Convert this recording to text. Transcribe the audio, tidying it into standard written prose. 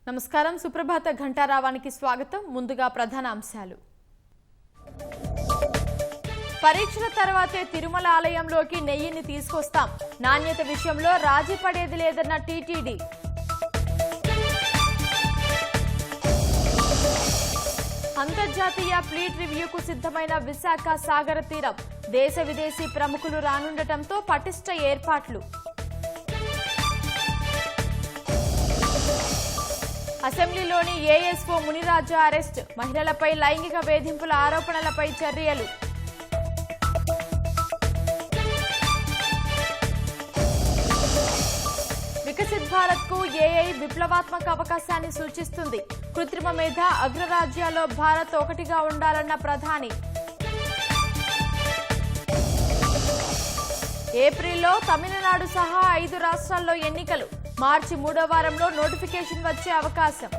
నమస్కారం సుప్రభాత ఘంటారావానికి స్వాగతం. ముందుగా ప్రధాన అంశాలు. పరీక్షల తర్వాతే తిరుమల ఆలయంలోకి నెయ్యిని తీసుకొస్తాం. నాణ్యత విషయంలో రాజీ పడేది లేదన్న టీటీడీ. అంతర్జాతీయ ఫ్లీట్ రివ్యూకు సిద్ధమైన విశాఖ సాగర తీరం. దేశ విదేశీ ప్రముఖులు రానుండటంతో పటిష్ట ఏర్పాట్లు. అసెంబ్లీలోని ఏఎస్ఓ మునిరాజు అరెస్ట్. మహిళలపై లైంగిక వేధింపుల ఆరోపణలపై చర్యలు. వికసిత్ భారత్ కు ఏఐ విప్లవాత్మక అవకాశాన్ని సూచిస్తుంది. కృత్రిమ మేధ అగ్రరాజ్యాల్లో భారత్ ఒకటిగా ఉండాలన్న ప్రధాని. ఏప్రిల్లో తమిళనాడు సహా 5 రాష్ట్రాల్లో ఎన్నికలు. మార్చి 3వ వారంలో నోటిఫికేషన్ వచ్చే అవకాశం.